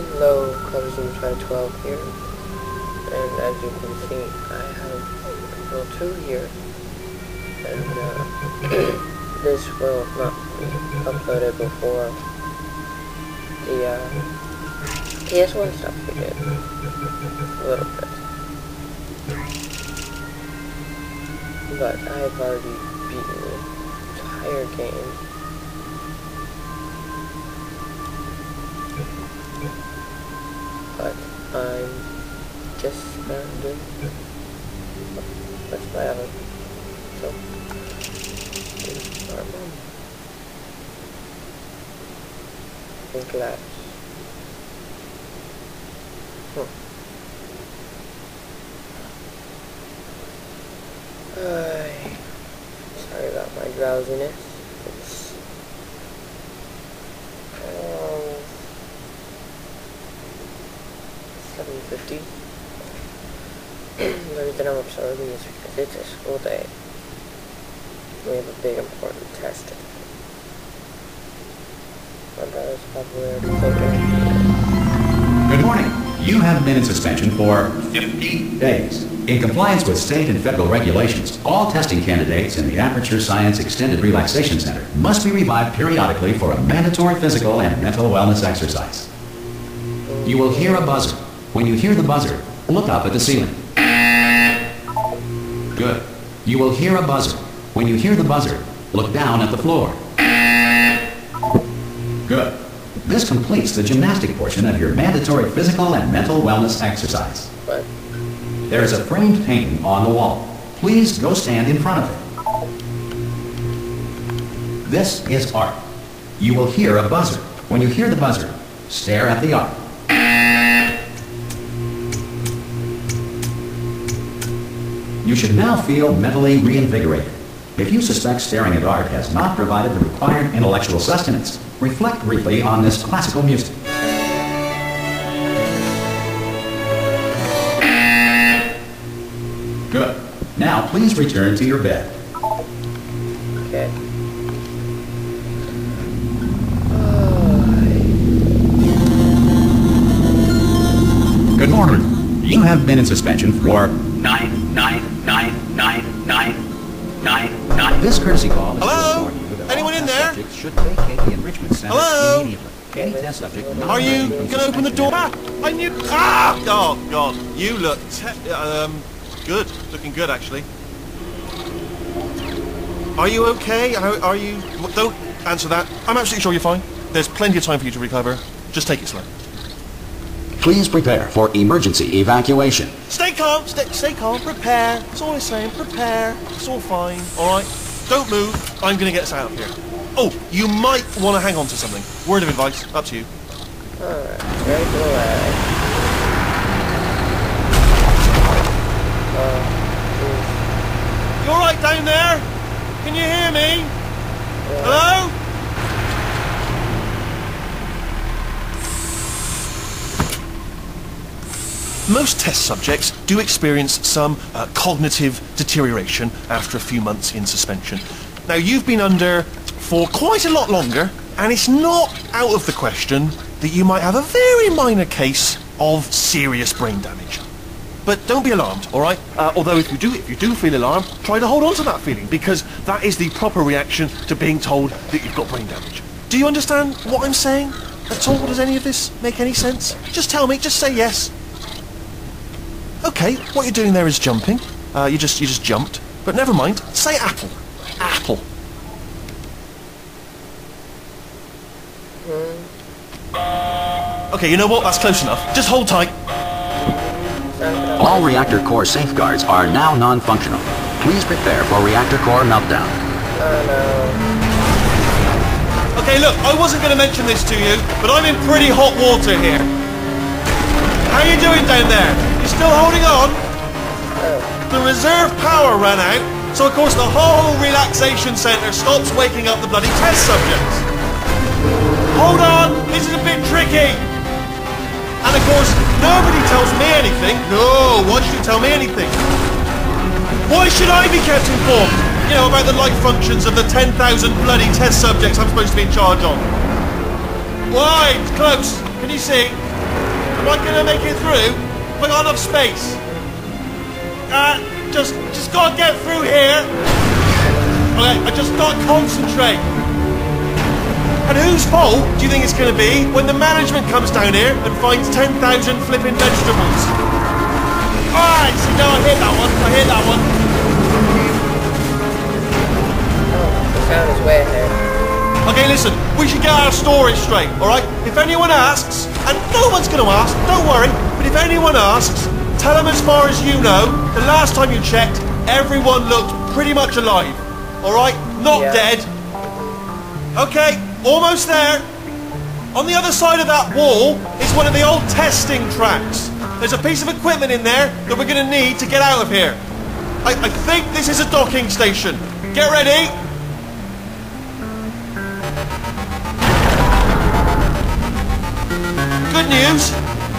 Hello, Coverzoom Try 12 here, and as you can see, I have Control 2 here, and this will not be uploaded before the PS1 stuff we did, a little bit, but I've already beaten the entire game. But I'm just gonna do that's my other. So in class. Sorry about my drowsiness. It's 7:50. The reason I'm up so early is because it's a school day. We have a big important test today. My brother's probably Good morning. You have been in suspension for 50 days. In compliance with state and federal regulations, all testing candidates in the Aperture Science Extended Relaxation Center must be revived periodically for a mandatory physical and mental wellness exercise. You will hear a buzzer. When you hear the buzzer, look up at the ceiling. Good. You will hear a buzzer. When you hear the buzzer, look down at the floor. Good. This completes the gymnastic portion of your mandatory physical and mental wellness exercise. What? There is a framed painting on the wall. Please go stand in front of it. This is art. You will hear a buzzer. When you hear the buzzer, stare at the art. You should now feel mentally reinvigorated. If you suspect staring at art has not provided the required intellectual sustenance, reflect briefly on this classical music. Good. Now please return to your bed. Okay. Good morning. You have been in suspension for 9999999. This courtesy call is Hello? to inform you that Anyone all in test there? subjects should vacate the enrichment center Hello? immediately. Any test subject not Are you returning from gonna open the door? suspension- I knew. Ah! Oh God, you look good. Looking good, actually. Are you okay? Are you? Don't answer that. I'm absolutely sure you're fine. There's plenty of time for you to recover. Just take it slow. Please prepare for emergency evacuation. Stay calm. Stay calm. Prepare. That's all I'm saying. Prepare. It's all fine. All right. Don't move. I'm gonna get us out of here. Oh, you might want to hang on to something. Word of advice. Up to you. Alright, very glad. You all right down there? Can you hear me? Hello? Most test subjects do experience some cognitive deterioration after a few months in suspension. Now, you've been under for quite a lot longer, and it's not out of the question that you might have a very minor case of serious brain damage. But don't be alarmed, all right? Although if you do feel alarmed, try to hold on to that feeling, because that is the proper reaction to being told that you've got brain damage. Do you understand what I'm saying at all? Does any of this make any sense? Just tell me. Just say yes. Okay, what you're doing there is jumping. You just jumped. But never mind. Say apple. Apple. Okay, you know what? That's close enough. Just hold tight. All reactor core safeguards are now non-functional. Please prepare for reactor core meltdown. Okay, look, I wasn't going to mention this to you, but I'm in pretty hot water here. How you doing down there? You still holding on? The reserve power ran out, so of course the whole relaxation centre stops waking up the bloody test subjects. Hold on, this is a bit tricky. And of course, nobody tells me anything. No, why should you tell me anything? Why should I be kept informed? You know, about the life functions of the 10,000 bloody test subjects I'm supposed to be in charge of. Why? It's close. Can you see? Am I gonna make it through? Have I got enough space? Just gotta get through here. Okay, I just gotta concentrate. And whose fault do you think it's gonna be when the management comes down here and finds 10,000 flipping vegetables? Alright, see, no, I hit that one. Oh, the sound is way ahead. Okay, listen, we should get our story straight, alright? If anyone asks, and no one's gonna ask, don't worry, but if anyone asks, tell them as far as you know, the last time you checked, everyone looked pretty much alive. Alright? Not dead. Okay, almost there. On the other side of that wall is one of the old testing tracks. There's a piece of equipment in there that we're going to need to get out of here. I think this is a docking station. Get ready. Good news,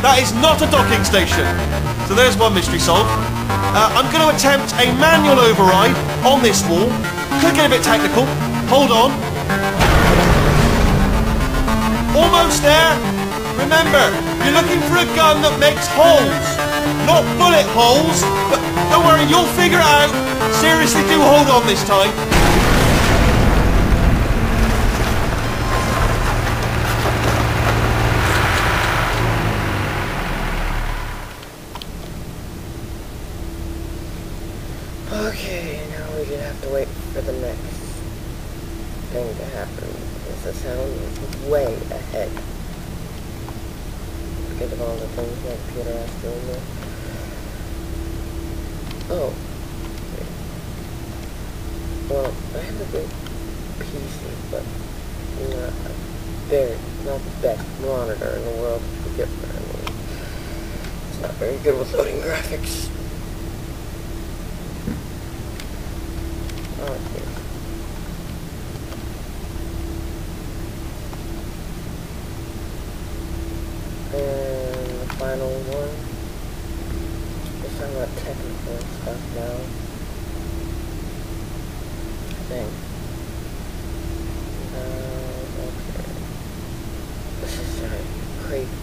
that is not a docking station. So there's one mystery solved. I'm going to attempt a manual override on this wall. Could get a bit technical. Hold on. Almost there. Remember, you're looking for a gun that makes holes. Not bullet holes, but don't worry, you'll figure it out. Seriously, do hold on this time. Okay, now we just have to wait for the next thing to happen. Because the sound is way ahead. Because of all the things my computer has to do. Oh. Okay. Well, I have a good PC, but not the best monitor in the world to get for. I mean, it's not very good with loading graphics. Okay. And the final one. Let's talk about technical stuff now. I think. Okay. This is crazy.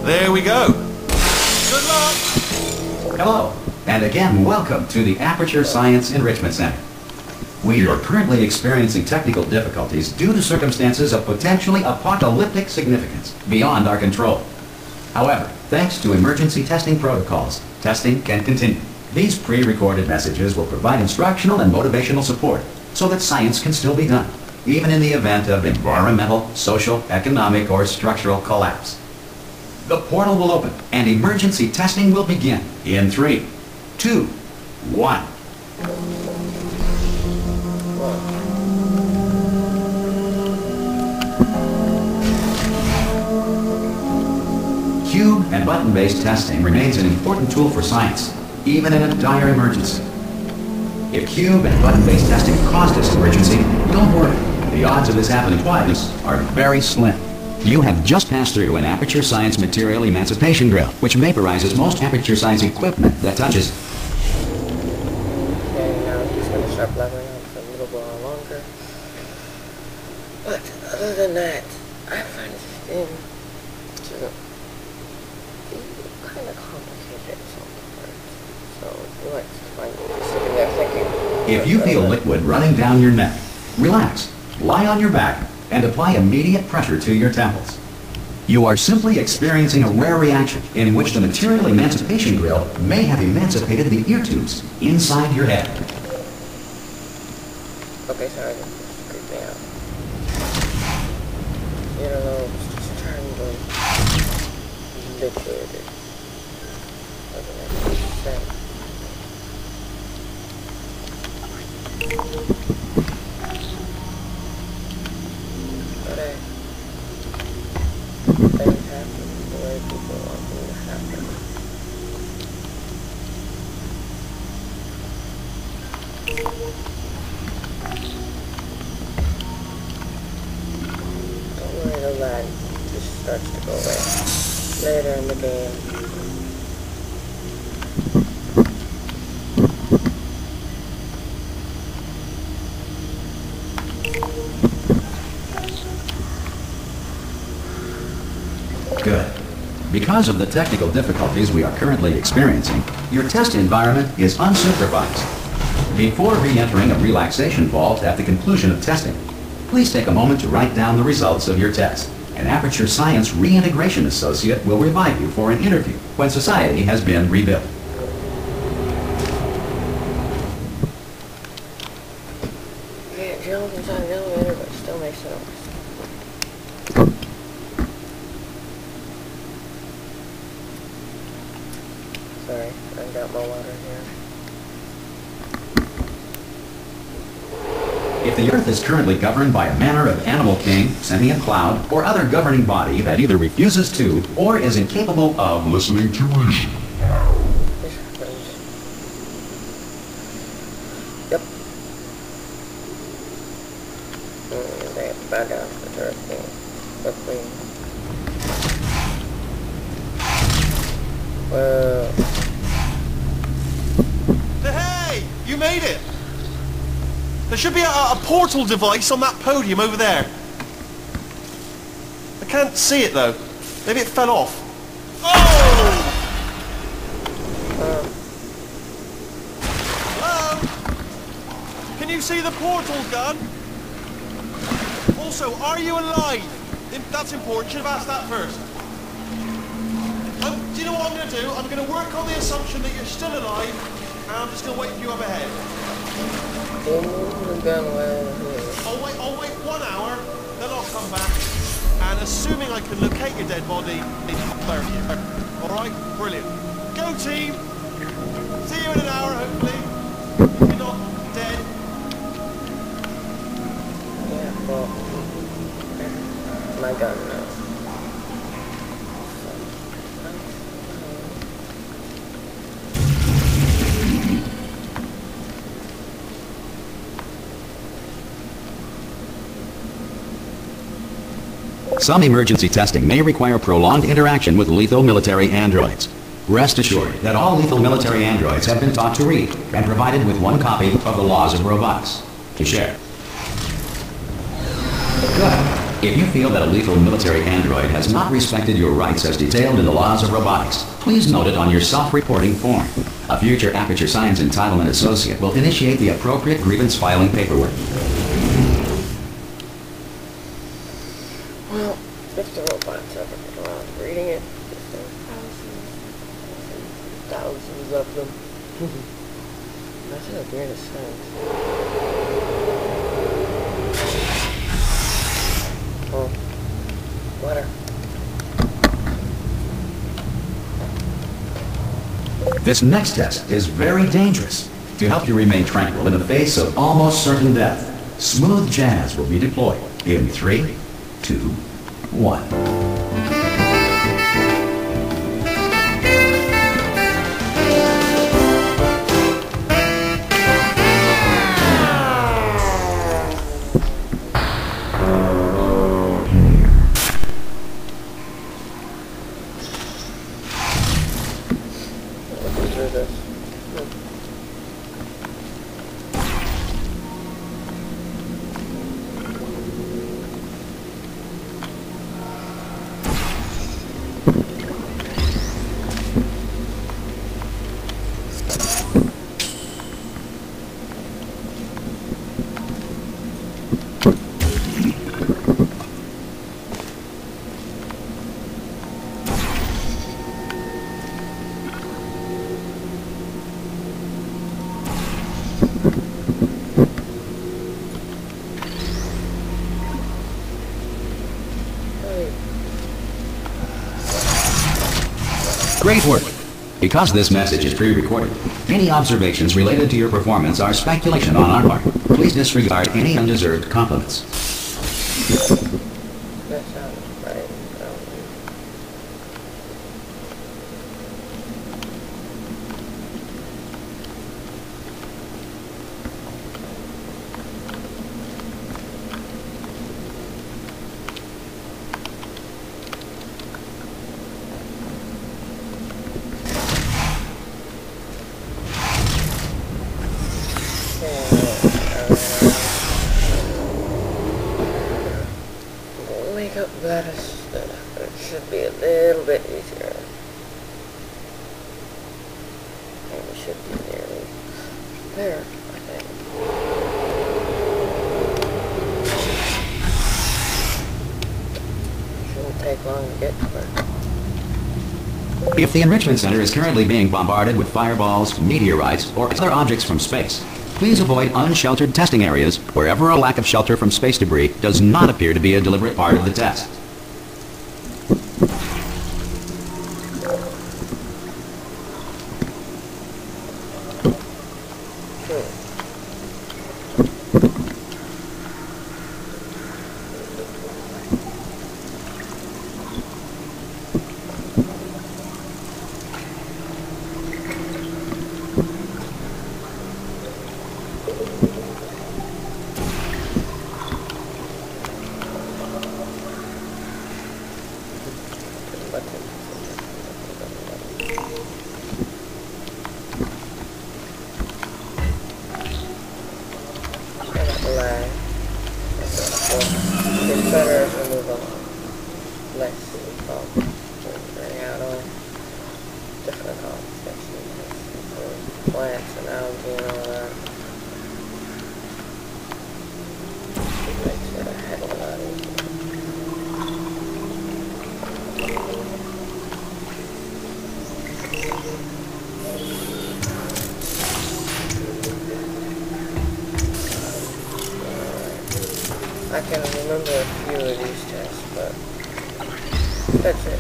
There we go. Good luck. Hello, and again, welcome to the Aperture Science Enrichment Center. We are currently experiencing technical difficulties due to circumstances of potentially apocalyptic significance beyond our control. However, thanks to emergency testing protocols, testing can continue. These pre-recorded messages will provide instructional and motivational support so that science can still be done, even in the event of environmental, social, economic, or structural collapse. The portal will open, and emergency testing will begin in 3, 2, 1. Cube and button-based testing remains an important tool for science, even in a dire emergency. If cube and button-based testing caused this emergency, don't worry. The odds of this happening twice are very slim. You have just passed through an Aperture Science Material Emancipation Drill, which vaporizes most Aperture Science equipment that touches. Okay, now I'm just going to start blabbering on for a little while longer. But other than that, I find this thing to be kind of complicated sometimes. So you might find me sitting there thinking. If you feel liquid running down your neck, relax, lie on your back, and apply immediate pressure to your temples. You are simply experiencing a rare reaction in which the Material Emancipation Grill may have emancipated the ear tubes inside your head. Okay, sorry, this creeped me out. You know, it's just trying to liquid. It doesn't make any sense. Things happen the way people want them to happen. Don't worry, the lad. Just starts to go away later in the game. Good. Because of the technical difficulties we are currently experiencing, your test environment is unsupervised. Before re-entering a relaxation vault at the conclusion of testing, please take a moment to write down the results of your test. An Aperture Science Reintegration Associate will revive you for an interview when society has been rebuilt. Can't jump inside an elevator, but it still makes noise. Sorry, I've got my water here. If the Earth is currently governed by a manner of animal king, sentient cloud, or other governing body that either refuses to or is incapable of listening to reason. This happens. Yep. They found out the Earth thing. Quickly. Whoa. Hey! You made it! There should be a portal device on that podium over there. I can't see it though. Maybe it fell off. Oh! Hello? Can you see the portal gun? Also, are you alive? That's important. Should have asked that first. Do you know what I'm going to do? I'm going to work on the assumption that you're still alive, and I'm just going to wait for you up ahead. I'll wait 1 hour, then I'll come back, and assuming I can locate your dead body, I'll bury you. Alright? Brilliant. Go team! See you in an hour, hopefully. You're not dead. Yeah, well, my gun now. Some emergency testing may require prolonged interaction with lethal military androids. Rest assured that all lethal military androids have been taught to read and provided with one copy of the laws of robotics to share. Good. If you feel that a lethal military android has not respected your rights as detailed in the laws of robotics, please note it on your self-reporting form. A future Aperture Science Entitlement Associate will initiate the appropriate grievance filing paperwork. Well, if the robots ever get around reading it, there are thousands of them. That's the weirdest thing. Oh, water. This next test is very dangerous. To help you remain tranquil in the face of almost certain death, smooth jazz will be deployed in 3, 2, 1. Looking through this. Great work! Because this message is pre-recorded, any observations related to your performance are speculation on our part. Please disregard any undeserved compliments. That sounds right. It should be a little bit easier. And we should be nearly there, I think. Shouldn't take long to get to it. If the Enrichment Center is currently being bombarded with fireballs, meteorites, or other objects from space, please avoid unsheltered testing areas wherever a lack of shelter from space debris does not appear to be a deliberate part of the test. It's better as we move along. Let's bring out all different objects, plants and algae and all that. Makes it a heck of a lot easier. I can remember a few of these tests, but that's it.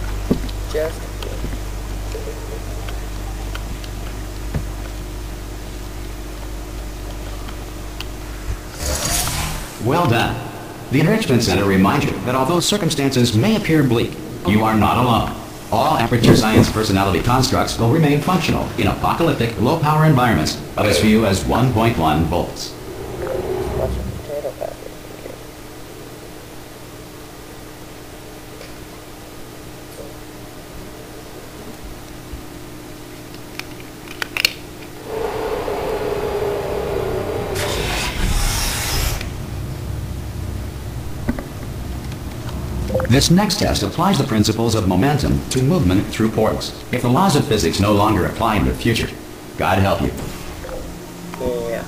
Just a few. Well done. The Enrichment Center reminds you that although circumstances may appear bleak, you are not alone. All Aperture Science personality constructs will remain functional in apocalyptic, low-power environments of as few as 1.1 volts. This next test applies the principles of momentum to movement through portals. If the laws of physics no longer apply in the future, God help you. Yeah.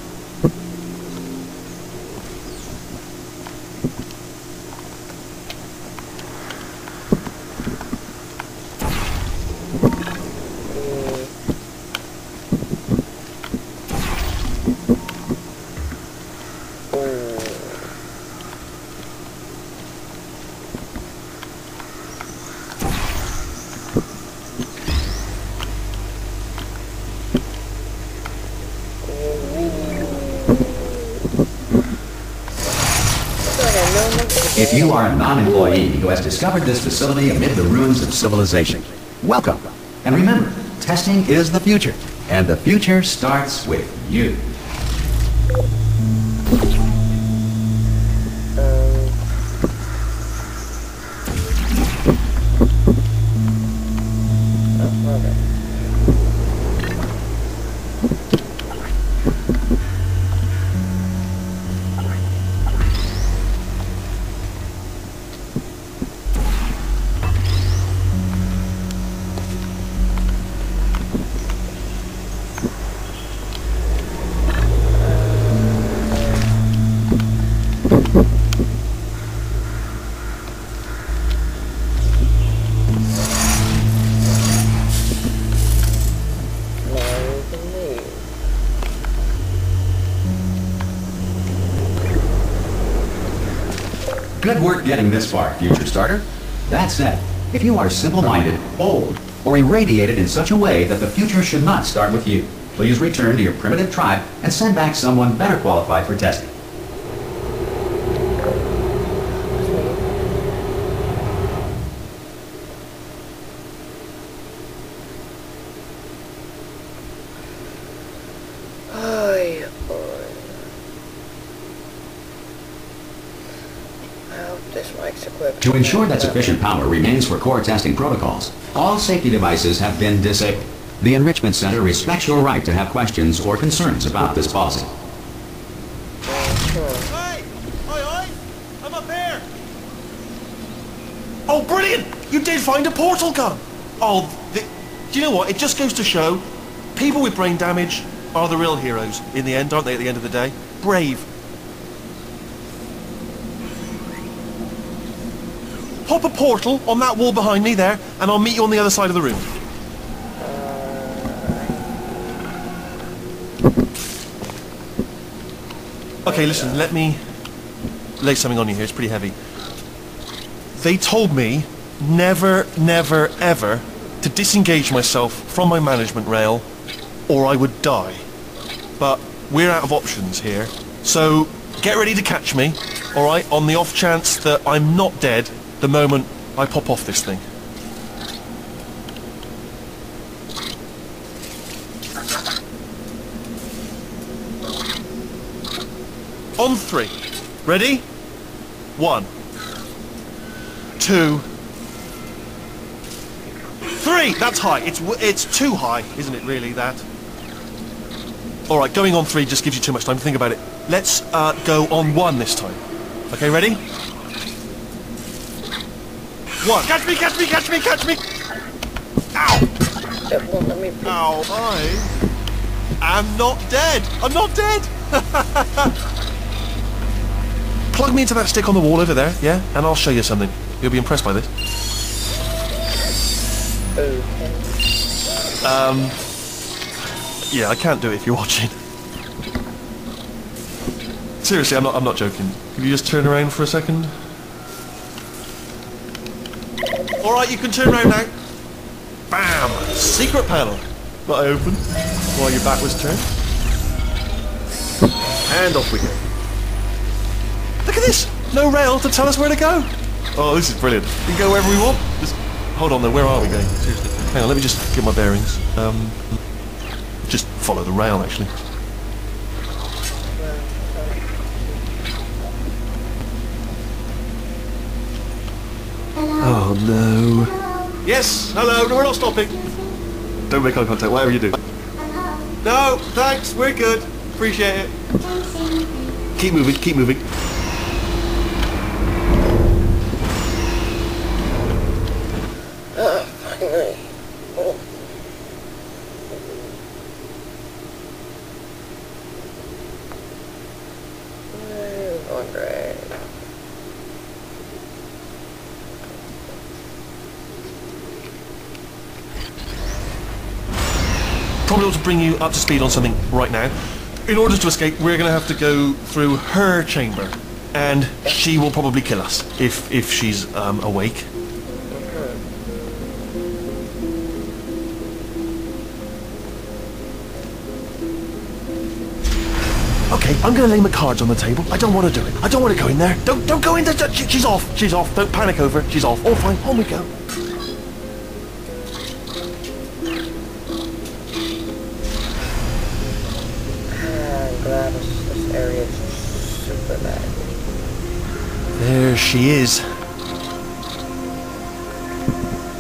If you are a non-employee who has discovered this facility amid the ruins of civilization, welcome. And remember, testing is the future, and the future starts with you. Good work getting this far, future starter. That said, if you are simple-minded, old, or irradiated in such a way that the future should not start with you, please return to your primitive tribe and send back someone better qualified for testing. To ensure that sufficient power remains for core testing protocols, all safety devices have been disabled. The Enrichment Center respects your right to have questions or concerns about this policy. Hey! Oi, oi! I'm up here! Oh, brilliant! You did find a portal gun! Oh, do you know what? It just goes to show, people with brain damage are the real heroes in the end, aren't they, at the end of the day? Brave. Pop a portal on that wall behind me there, and I'll meet you on the other side of the room. Okay, listen, let me lay something on you here. It's pretty heavy. They told me never, never, ever to disengage myself from my management rail or I would die. But we're out of options here. So get ready to catch me, alright, on the off chance that I'm not dead the moment I pop off this thing. On 3. Ready? 1, 2, 3. That's high. It's too high, isn't it? Really, that. All right, going on 3 just gives you too much time to think about it. Let's go on 1 this time. Okay, ready? 1. Catch me! Catch me! Catch me! Catch me! Ow! It won't let me. Ow! I am not dead. I'm not dead. Plug me into that stick on the wall over there, yeah? And I'll show you something. You'll be impressed by this. Okay. Yeah, I can't do it if you're watching. Seriously, I'm not joking. Can you just turn around for a second? Alright, you can turn around now. Bam! Secret panel. That I opened while your back was turned. And off we go. Look at this! No rail to tell us where to go! Oh, this is brilliant. We can go wherever we want. Just hold on though, where are we going? Seriously. Hang on, let me just get my bearings. Just follow the rail, actually. Oh no. Yes, hello, no, we're not stopping. Don't make eye contact, whatever you do. No, thanks, we're good. Appreciate it. Keep moving, keep moving. Finally. Oh. Going great. Probably ought to bring you up to speed on something right now. In order to escape, we're going to have to go through her chamber. And she will probably kill us if she's awake. Okay, I'm going to lay my cards on the table. I don't want to do it. I don't want to go in there. Don't go in there. She's off. She's off. Don't panic over. She's off. All fine. On we go. I'm glad this area is super bad. There she is.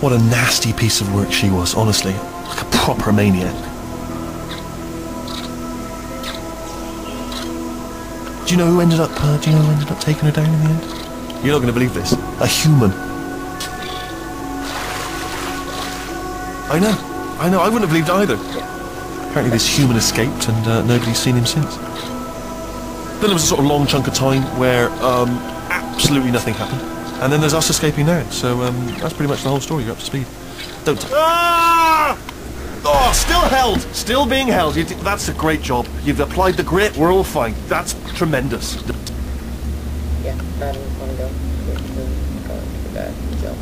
What a nasty piece of work she was, honestly. Like a proper maniac. Do you know who ended up taking her down in the end? You're not going to believe this. A human. I know. I wouldn't have believed either. Apparently this human escaped and nobody's seen him since. Then there was a sort of long chunk of time where absolutely nothing happened. And then there's us escaping now. So that's pretty much the whole story. You're up to speed. Don't... Ah! Oh, still held. Still being held. That's a great job. You've applied the grit. We're all fine. That's tremendous. Yeah, I didn't want to go. Jump.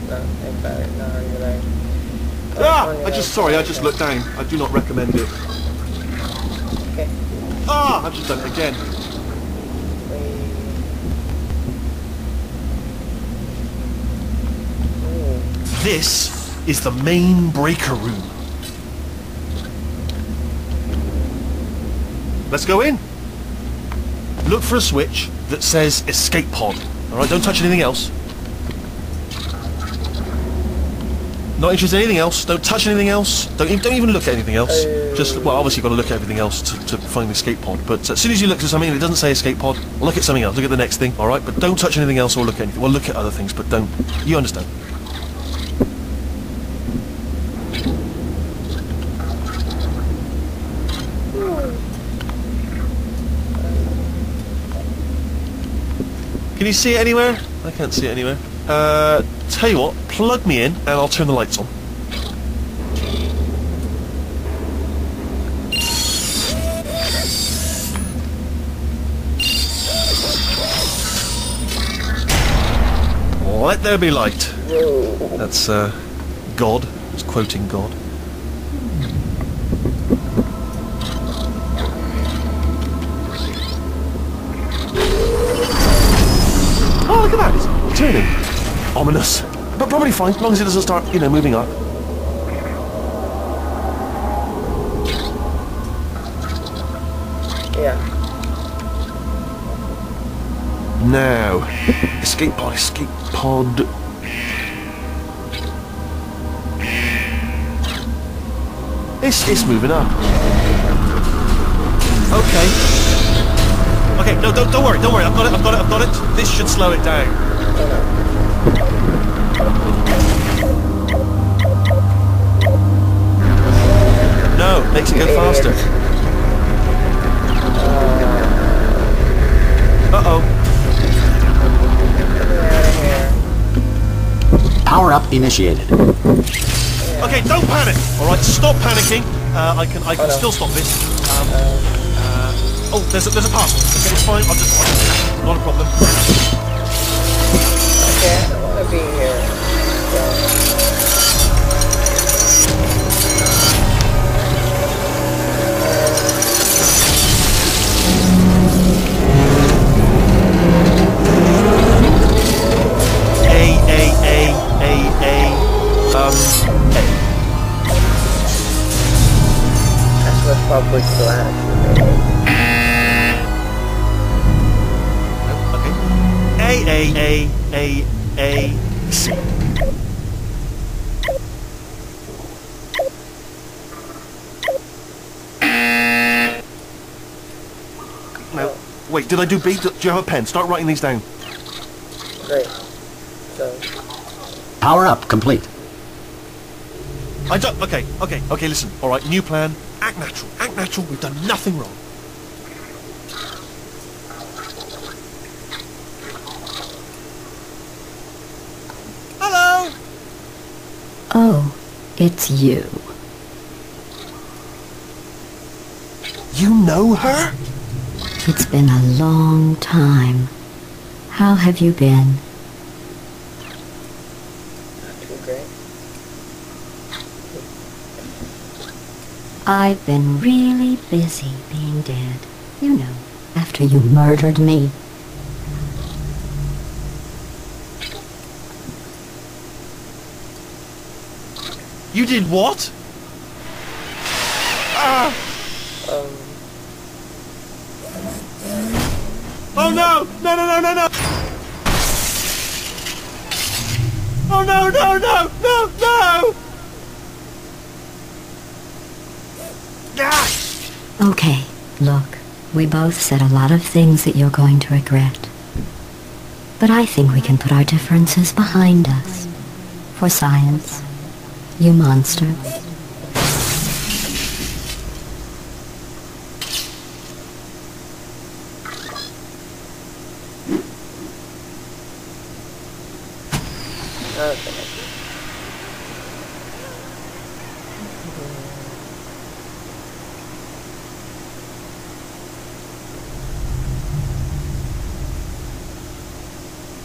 No, think about it. No, you're right. I just looked down. I do not recommend it. Okay. Ah, I've just done it again. This is the main breaker room. Let's go in. Look for a switch that says escape pod. Alright, don't touch anything else. Not interested in anything else. Don't touch anything else. Don't even look at anything else. Just, well, obviously you've got to look at everything else to find the escape pod. But as soon as you look at something and it doesn't say escape pod, look at something else. Look at the next thing, all right? But don't touch anything else or look at anything. Well, look at other things, but don't. You understand? Can you see it anywhere? I can't see it anywhere. Tell you what, plug me in and I'll turn the lights on. Let there be light. Whoa. That's God. It's quoting God. Oh, look at that! It's turning. Ominous. But probably fine, as long as it doesn't start, moving up. Yeah. Now, escape pod, escape pod. It's moving up. Okay. Okay, no, don't worry. I've got it. This should slow it down. No, makes it go faster. Uh-oh. Power up initiated. Okay, don't panic. All right, stop panicking. I can still stop this. Oh, there's a path. Okay, it's fine. I'll just not a problem. Okay, I don't want to be here. That's what's probably glass. C. Now, wait, did I do B? Do you have a pen? Start writing these down. Great. So. Power up complete. I don't. Okay. Listen. All right. New plan. Act natural. Act natural. We've done nothing wrong. Hello. Oh, it's you. You know her? It's been a long time. How have you been? Not too great. I've been really busy being dead. You know, after you murdered me. You did what? Ah! Oh no! No! Oh no! Ah! Okay, look, we both said a lot of things that you're going to regret. But I think we can put our differences behind us. For science. You monster. Okay.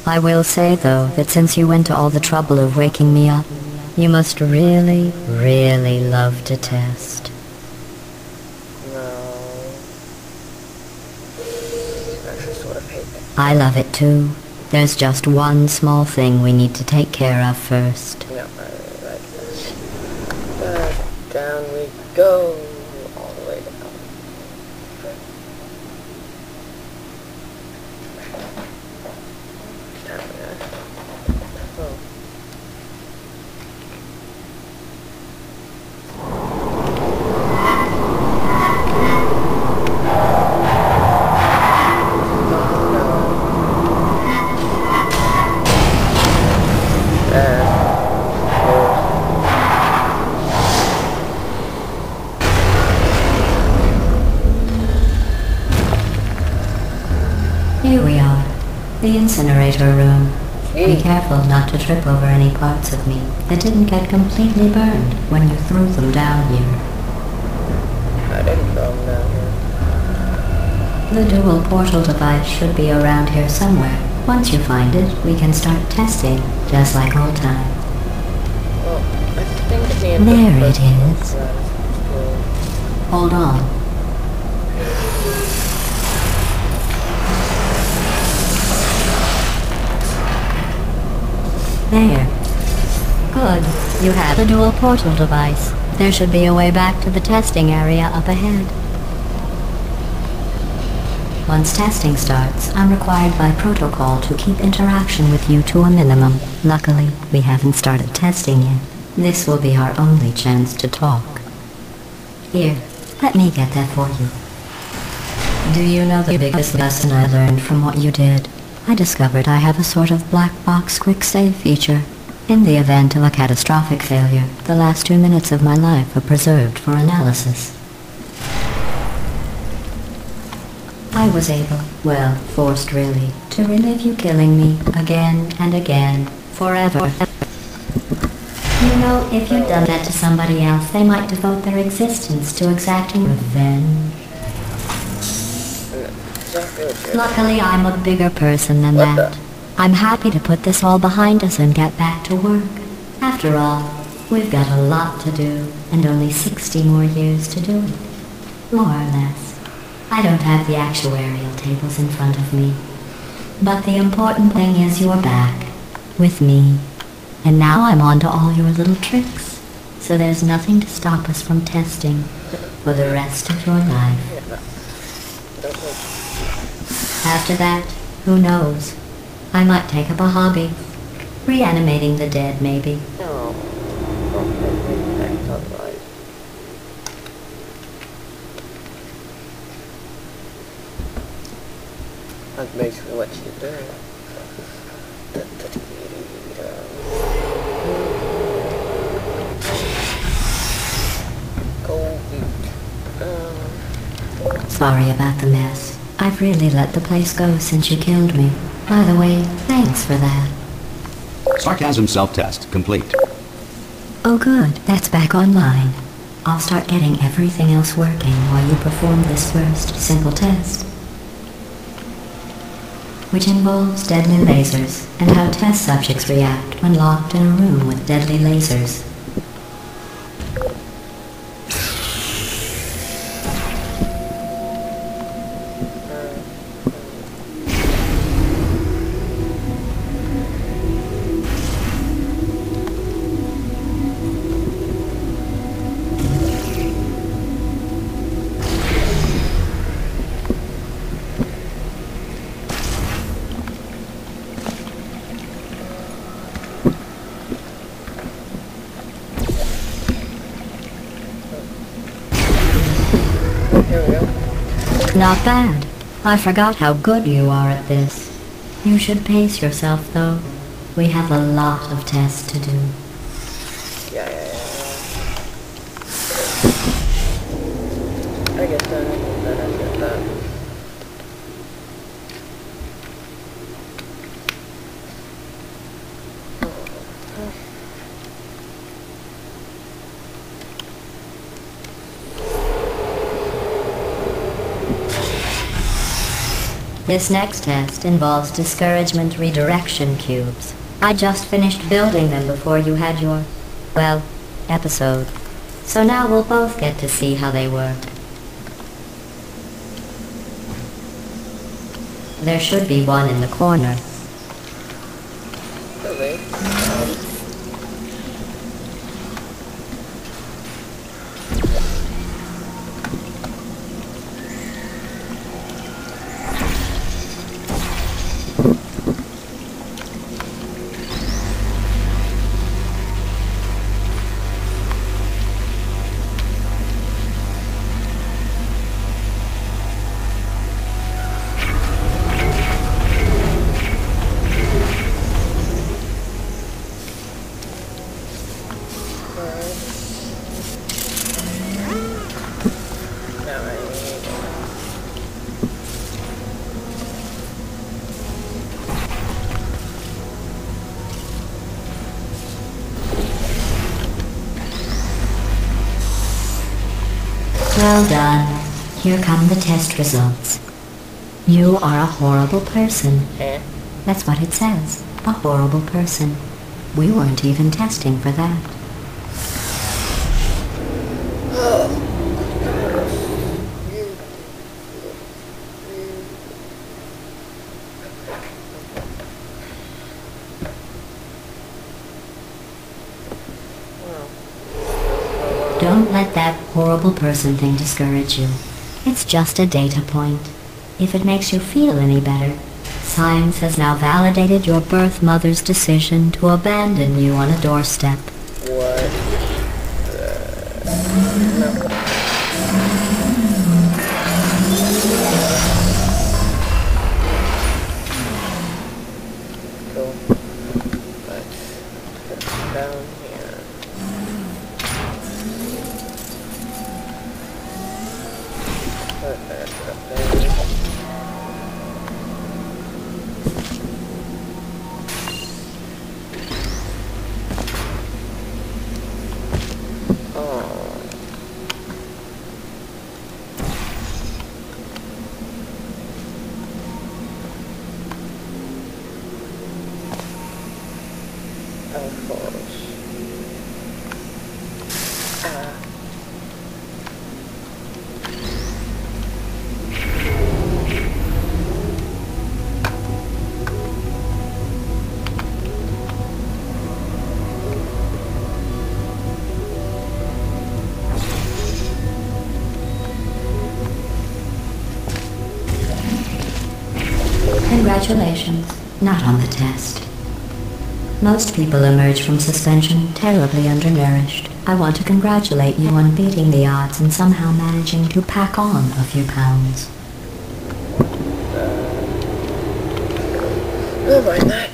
I will say, though, that since you went to all the trouble of waking me up, you must really, really love to test. No. I just sort of hate it. I love it too. There's just one small thing we need to take care of first. No, I really like this. But down we go. All the way down. Down we go. Oh. here we are. The incinerator room. Be Gee, careful not to trip over any parts of me that didn't get completely burned when you threw them down here. I didn't throw them down here. The dual portal device should be around here somewhere. Once you find it, we can start testing, just like old times. Well, I think the There it is. Hold on. There. Good. You have the dual portal device. There should be a way back to the testing area up ahead. Once testing starts, I'm required by protocol to keep interaction with you to a minimum. Luckily, we haven't started testing yet. This will be our only chance to talk. Here, let me get that for you. Do you know the biggest lesson I learned from what you did? I discovered I have a sort of black box quick save feature. In the event of a catastrophic failure, the last 2 minutes of my life are preserved for analysis. I was able, well, forced really, to relive you killing me again and again, forever. You know, if you'd done that to somebody else, they might devote their existence to exacting revenge. Luckily, I'm a bigger person than What that. I'm happy to put this all behind us and get back to work. After all, we've got a lot to do, and only 60 more years to do it. More or less. I don't have the actuarial tables in front of me. But the important thing is you're back, with me. And now I'm on to all your little tricks. So there's nothing to stop us from testing for the rest of your life. After that, who knows? I might take up a hobby. Reanimating the dead, maybe. No. Otherwise. That's basically what she's doing. Go eat. Sorry about the mess. I've really let the place go since you killed me. By the way, thanks for that. Sarcasm self-test complete. Oh good, that's back online. I'll start getting everything else working while you perform this first simple test, which involves deadly lasers and how test subjects react when locked in a room with deadly lasers. Here we go. Not bad. I forgot how good you are at this. You should pace yourself, though. We have a lot of tests to do. Yeah. I get that. This next test involves discouragement redirection cubes. I just finished building them before you had your, well, episode. So now we'll both get to see how they work. There should be one in the corner. Really? Well done. Here come the test results. You are a horrible person. Eh? That's what it says. A horrible person. We weren't even testing for that. Don't let that horrible person thing discourage you. It's just a data point. If it makes you feel any better, science has now validated your birth mother's decision to abandon you on a doorstep. What? No. Cool. Let's put it down here. Put that up there. Of course. Congratulations. Not on the test. Most people emerge from suspension terribly undernourished. I want to congratulate you on beating the odds and somehow managing to pack on a few pounds. Never mind that.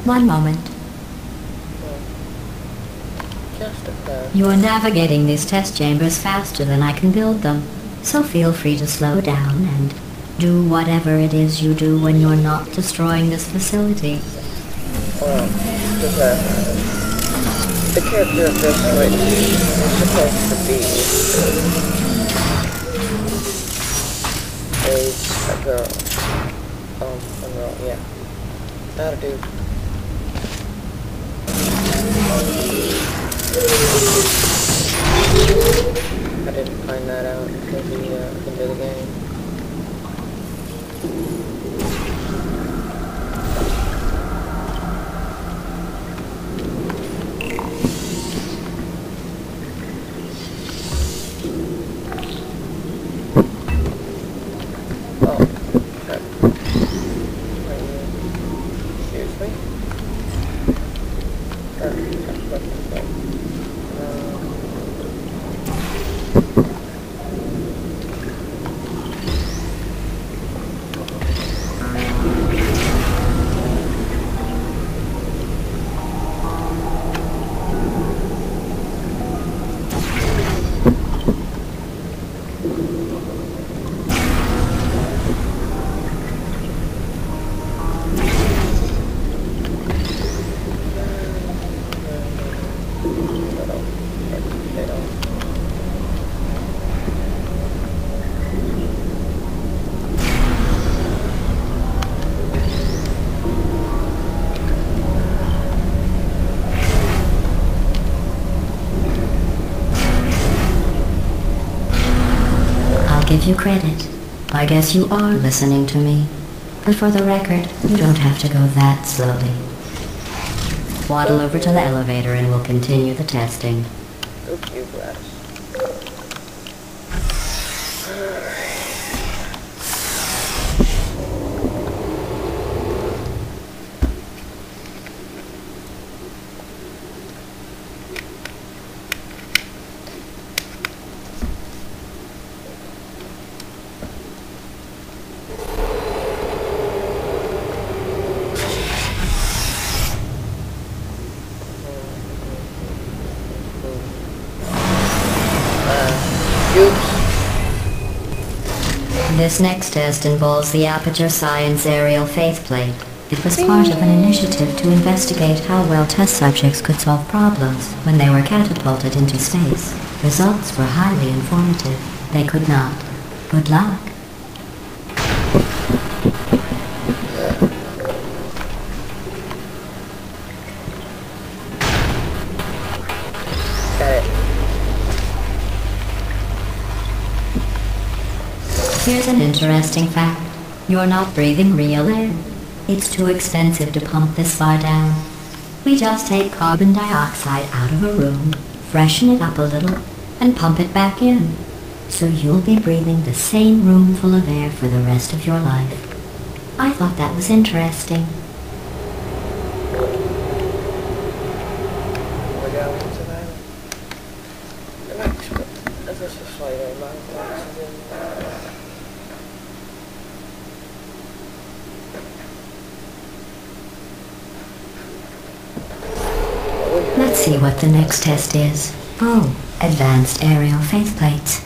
One moment. Just a fair. You are navigating these test chambers faster than I can build them, so feel free to slow down and do whatever it is you do when you're not destroying this facility. Well, the character of this switch is supposed to be a girl. A girl, yeah. Not a dude. I didn't find that out until the end of the game. Oh, crap. Excuse me? Give you credit. I guess you are listening to me. But for the record, you don't have to go that slowly. Waddle over to the elevator and we'll continue the testing. Oop, you glass. This next test involves the Aperture Science Aerial Faceplate. It was part of an initiative to investigate how well test subjects could solve problems when they were catapulted into space. Results were highly informative. They could not. Good luck. Got it. Here's an interesting fact. You're not breathing real air. It's too expensive to pump this far down. We just take carbon dioxide out of a room, freshen it up a little, and pump it back in. So you'll be breathing the same room full of air for the rest of your life. I thought that was interesting. We're going to the island. That's just a slight amount of oxygen. Let's see what the next test is. Oh, advanced aerial faceplates.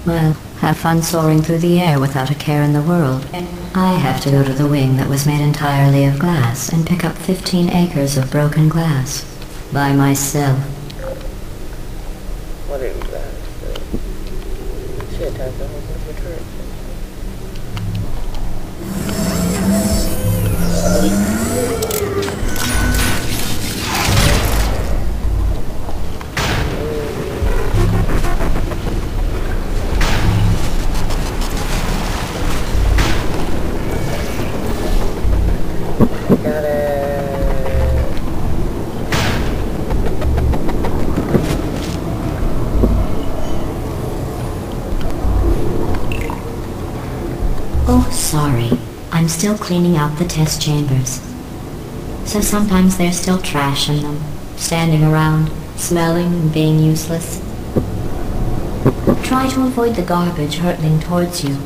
Well, have fun soaring through the air without a care in the world. I have to go to the wing that was made entirely of glass and pick up 15 acres of broken glass. By myself. What is that? She attacked the whole bunch of turrets. Got it. Oh, sorry. I'm still cleaning out the test chambers. So sometimes there's still trash in them, standing around, smelling and being useless. Try to avoid the garbage hurtling towards you.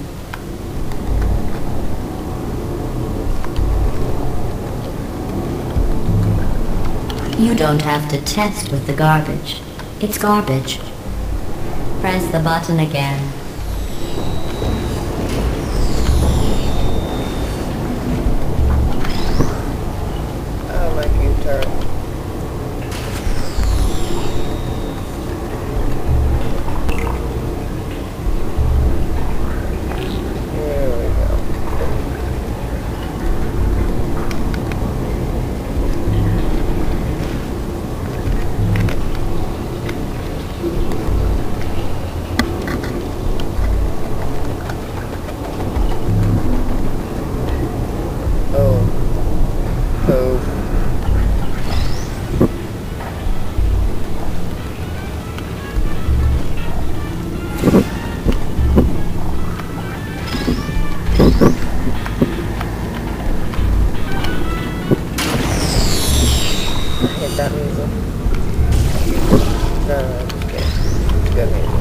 You don't have to test with the garbage. It's garbage. Press the button again. I like you, turret. There we go. Oh. I hit that music. No, I'm just kidding. It's good music.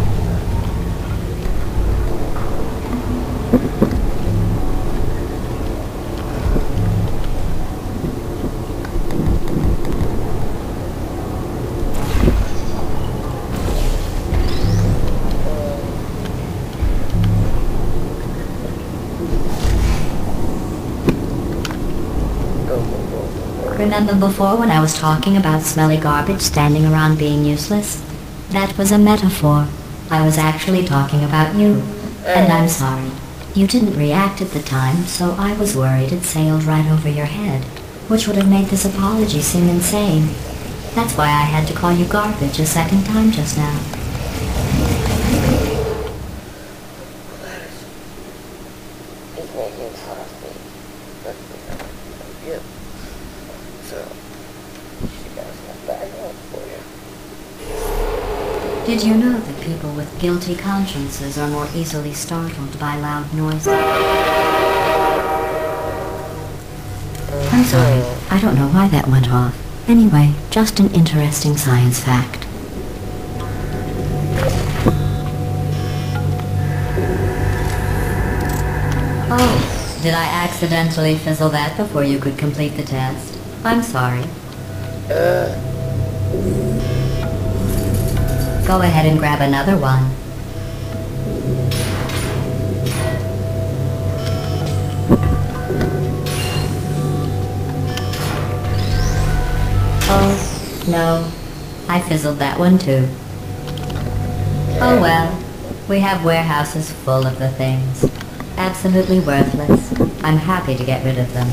Remember before when I was talking about smelly garbage standing around being useless? That was a metaphor. I was actually talking about you. And I'm sorry. You didn't react at the time, so I was worried it sailed right over your head, which would have made this apology seem insane. That's why I had to call you garbage a second time just now. It's making fun of me. But, yeah. So, she got some bag up for you. Did you know that people with guilty consciences are more easily startled by loud noises? I'm sorry. I don't know why that went off. Anyway, just an interesting science fact. Oh, did I accidentally fizzle that before you could complete the test? I'm sorry. Go ahead and grab another one. No, I fizzled that one too. Oh well, we have warehouses full of the things. Absolutely worthless. I'm happy to get rid of them.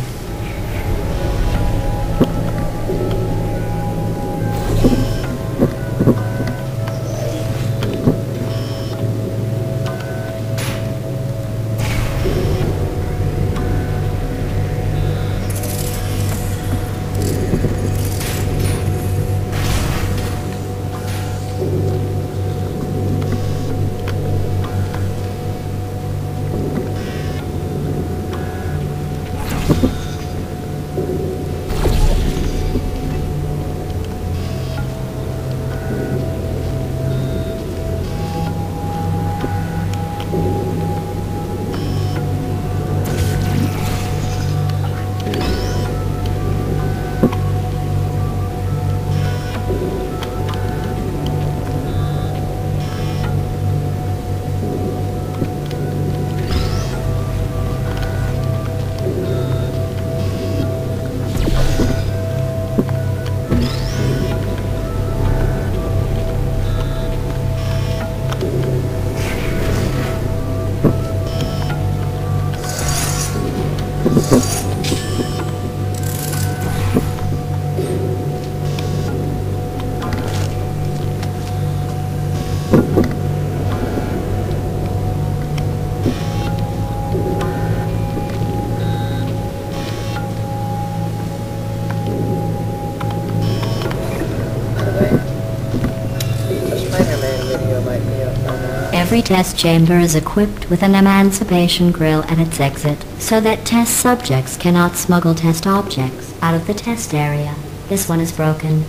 Every test chamber is equipped with an emancipation grill at its exit, so that test subjects cannot smuggle test objects out of the test area. This one is broken.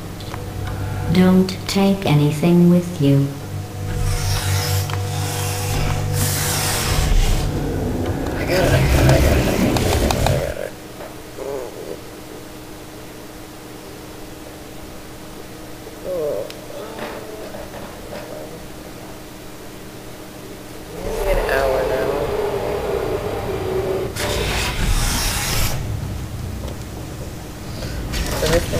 Don't take anything with you. I got it. Oh. Maybe an hour now.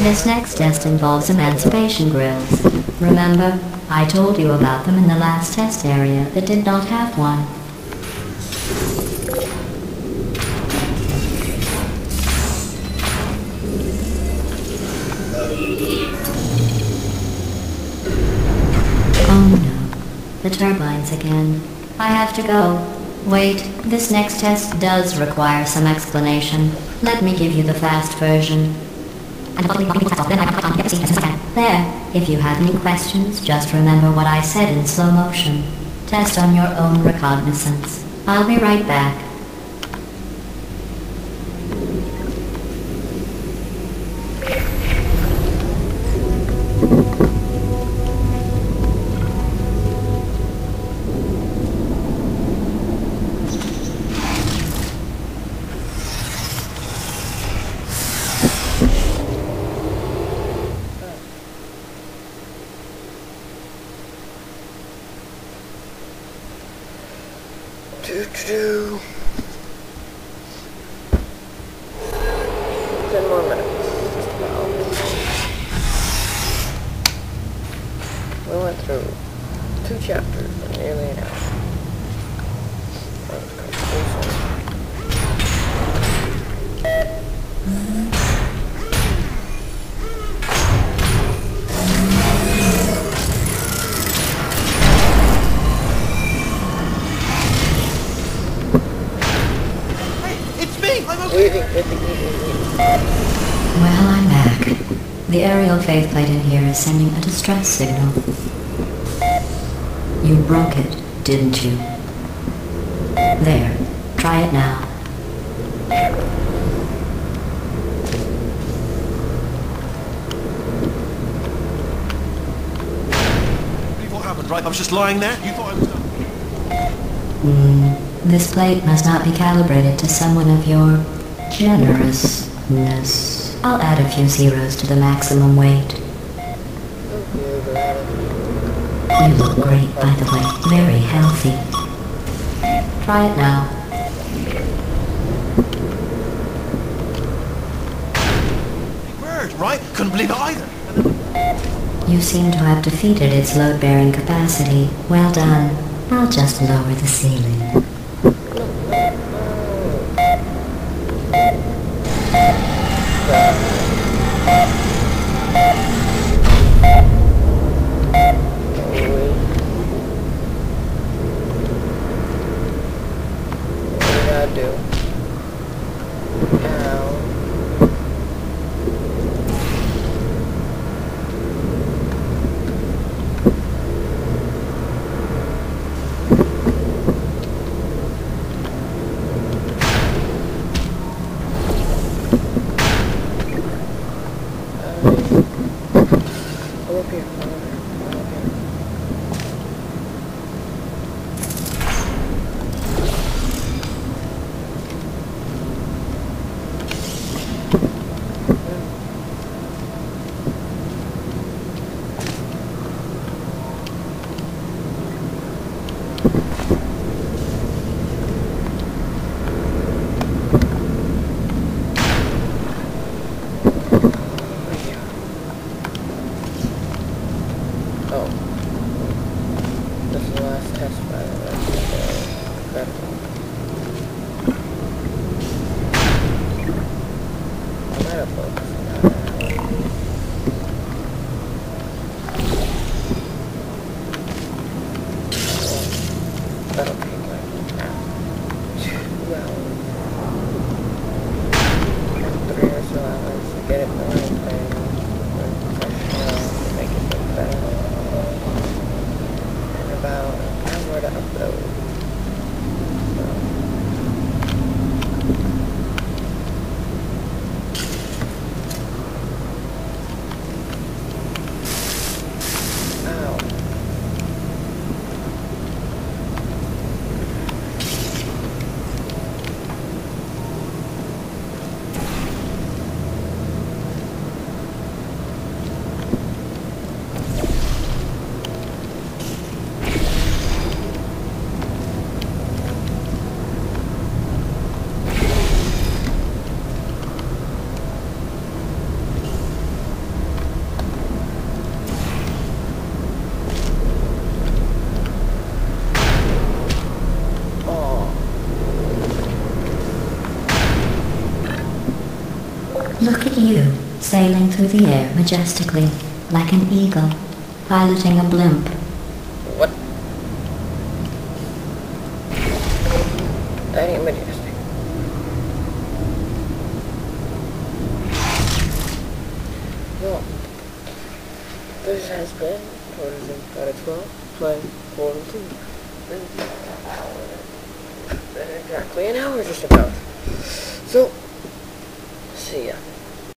This next test involves emancipation grills. Remember, I told you about them in the last test area that did not have one. Oh no, the turbines again. I have to go. Wait, this next test does require some explanation. Let me give you the fast version. There, if you have any questions, just remember what I said in slow motion. Test on your own recognizance. I'll be right back. Do. 10 more minutes. Wow. We went through 2 chapters in nearly an hour. That was confusing. Well, I'm back. The aerial faith plate in here is sending a distress signal. You broke it, didn't you? There. Try it now. What happened, right? I was just lying there. You thought I was done. This plate must not be calibrated to someone of your generousness. I'll add a few zeros to the maximum weight. You look great, by the way. Very healthy. Try it now. Bird, right? Couldn't believe it either. You seem to have defeated its load-bearing capacity. Well done. I'll just lower the ceiling. Look at you, sailing through the air majestically, like an eagle, piloting a blimp. What? That ain't majestic. Well, this has been Tourism out of 12, playing Portal 2. Exactly an hour just about. So, see ya.